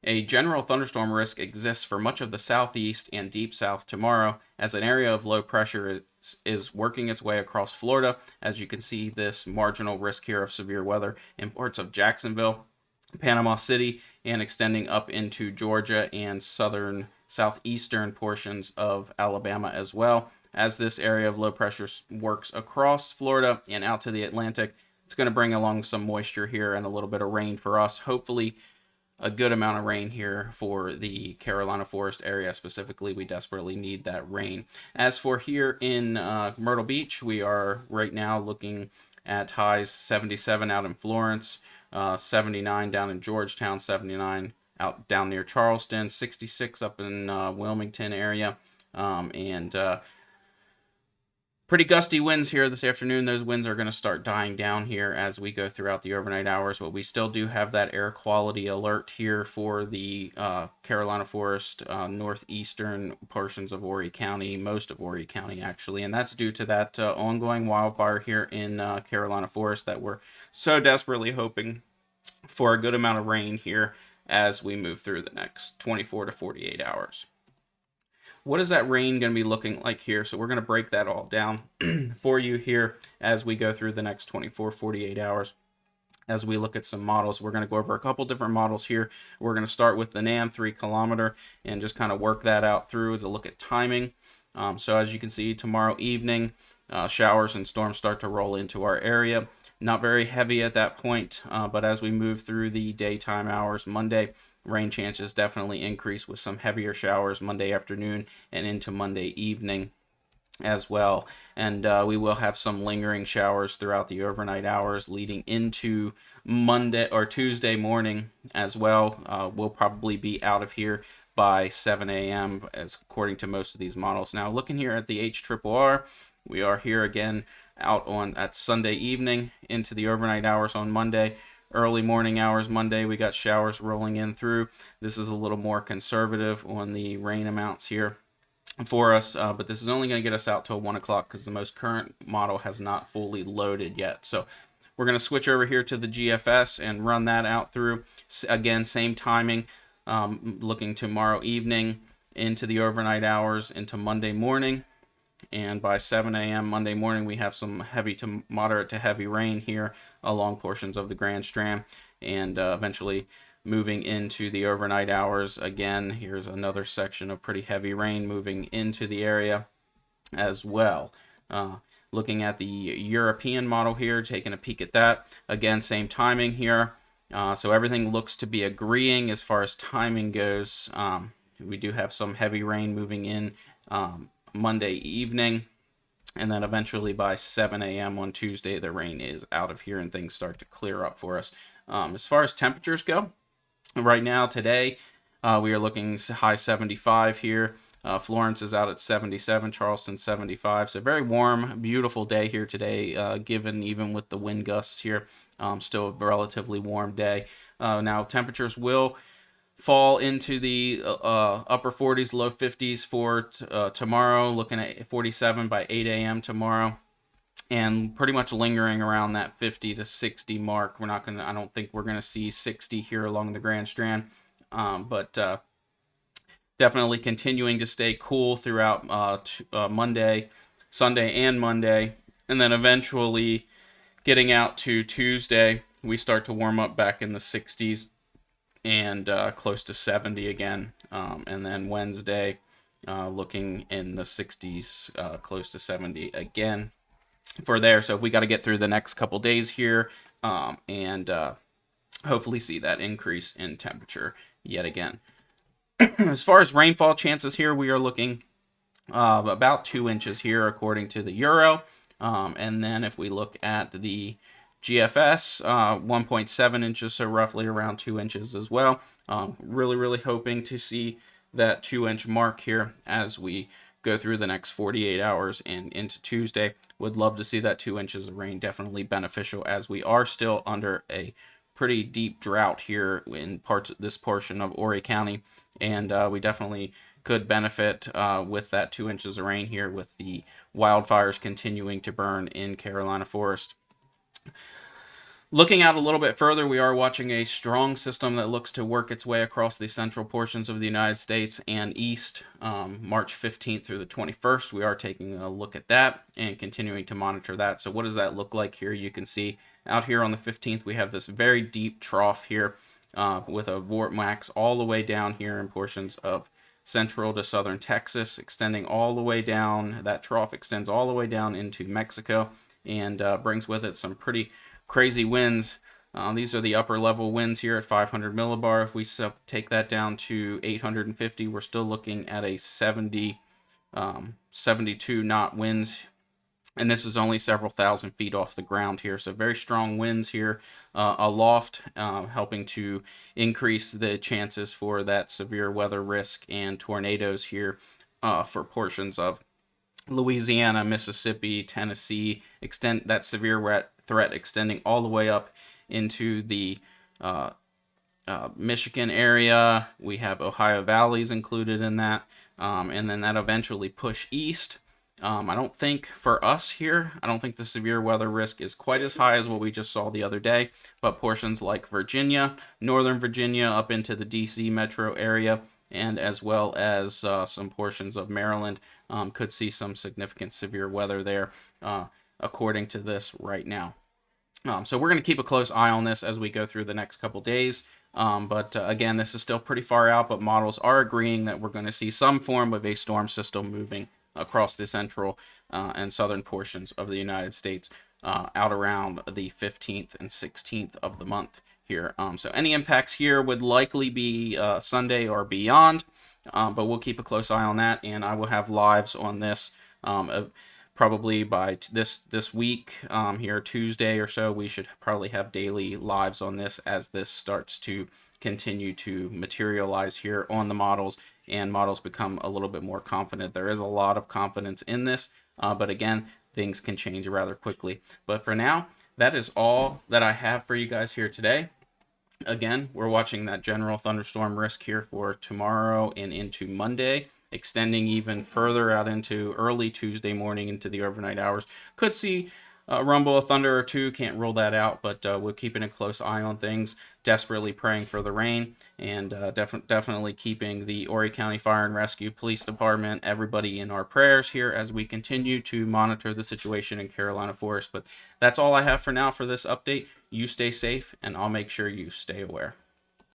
A general thunderstorm risk exists for much of the southeast and deep south tomorrow as an area of low pressure is working its way across Florida. As you can see, this marginal risk here of severe weather in parts of Jacksonville, Panama City, and extending up into Georgia and southeastern portions of Alabama as well. As this area of low pressure works across Florida and out to the Atlantic, it's going to bring along some moisture here and a little bit of rain for us. Hopefully, a good amount of rain here for the Carolina Forest area specifically. We desperately need that rain. As for here in Myrtle Beach, we are right now looking at highs 77 out in Florence, 79 down in Georgetown, 79 out down near Charleston, 66 up in Wilmington area, and pretty gusty winds here this afternoon. Those winds are going to start dying down here as we go throughout the overnight hours, but we still do have that air quality alert here for the Carolina Forest, northeastern portions of Horry County, most of Horry County actually, and that's due to that ongoing wildfire here in Carolina Forest that we're so desperately hoping for a good amount of rain here as we move through the next 24 to 48 hours. What is that rain going to be looking like here? So we're going to break that all down for you here as we go through the next 24, 48 hours. As we look at some models, we're going to go over a couple different models here. We're going to start with the NAM 3 kilometer and just kind of work that out through to look at timing. So as you can see, tomorrow evening, showers and storms start to roll into our area. Not very heavy at that point, but as we move through the daytime hours, Monday, rain chances definitely increase with some heavier showers Monday afternoon and into Monday evening as well. And we will have some lingering showers throughout the overnight hours leading into Monday or Tuesday morning as well. We'll probably be out of here by 7 a.m. as according to most of these models. Now looking here at the HRRR, we are here again out on at Sunday evening into the overnight hours on Monday. Early morning hours Monday, we got showers rolling in through. This is a little more conservative on the rain amounts here for us, but this is only going to get us out till 1 o'clock because the most current model has not fully loaded yet. So we're going to switch over here to the GFS and run that out through. Again, same timing, looking tomorrow evening into the overnight hours into Monday morning. And by 7 a.m. Monday morning, we have some heavy to moderate to heavy rain here along portions of the Grand Strand, and eventually moving into the overnight hours. Again, here's another section of pretty heavy rain moving into the area as well. Looking at the European model here, taking a peek at that. Again, same timing here. So everything looks to be agreeing as far as timing goes. We do have some heavy rain moving in Monday evening, and then eventually by 7 a.m. on Tuesday, the rain is out of here and things start to clear up for us. As far as temperatures go, right now today, we are looking high 75 here. Florence is out at 77, Charleston 75. So very warm, beautiful day here today, given even with the wind gusts here. Still a relatively warm day. Now temperatures will fall into the upper 40s, low 50s for tomorrow, looking at 47 by 8 a.m. tomorrow, and pretty much lingering around that 50 to 60 mark. I don't think we're going to see 60 here along the Grand Strand, but definitely continuing to stay cool throughout Sunday and Monday, and then eventually getting out to Tuesday, we start to warm up back in the 60s and close to 70 again, and then Wednesday looking in the 60s, close to 70 again for there. So we got to get through the next couple days here and hopefully see that increase in temperature yet again. As far as rainfall chances here, we are looking about 2 inches here according to the Euro, and then if we look at the GFS, 1.7 inches, so roughly around 2 inches as well. Really hoping to see that 2-inch mark here as we go through the next 48 hours and into Tuesday. Would love to see that 2 inches of rain. Definitely beneficial as we are still under a pretty deep drought here in parts of this portion of Horry County, and we definitely could benefit with that 2 inches of rain here with the wildfires continuing to burn in Carolina Forest. Looking out a little bit further, we are watching a strong system that looks to work its way across the central portions of the United States and east, March 15th through the 21st. We are taking a look at that and continuing to monitor that. So what does that look like here? You can see out here on the 15th, we have this very deep trough here with a vortex all the way down here in portions of central to southern Texas, extending all the way down. That trough extends all the way down into Mexico and brings with it some pretty crazy winds. These are the upper level winds here at 500 millibar. If we take that down to 850, we're still looking at a 72 knot winds. And this is only several thousand feet off the ground here. So very strong winds here aloft, helping to increase the chances for that severe weather risk and tornadoes here for portions of Louisiana, Mississippi, Tennessee, extend that severe threat extending all the way up into the Michigan area. We have Ohio valleys included in that, and then that eventually push east. I don't think for us here, I don't think the severe weather risk is quite as high as what we just saw the other day, but portions like Virginia, Northern Virginia, up into the DC metro area, and as well as some portions of Maryland could see some significant severe weather there, according to this right now. So we're going to keep a close eye on this as we go through the next couple days. But again, this is still pretty far out, but models are agreeing that we're going to see some form of a storm system moving across the central and southern portions of the United States out around the 15th and 16th of the month here. So any impacts here would likely be Sunday or beyond, but we'll keep a close eye on that, and I will have lives on this probably by this week here Tuesday or so. We should probably have daily lives on this as this starts to continue to materialize here on the models, and models become a little bit more confident. There is a lot of confidence in this, but again, things can change rather quickly. But for now, that is all that I have for you guys here today. Again, we're watching that general thunderstorm risk here for tomorrow and into Monday, extending even further out into early Tuesday morning into the overnight hours. Could see a rumble of thunder or two, can't rule that out, but we're keeping a close eye on things, desperately praying for the rain, and definitely keeping the Horry County Fire and Rescue Police Department, everybody in our prayers here as we continue to monitor the situation in Carolina Forest. But that's all I have for now for this update. You stay safe, and I'll make sure you stay aware.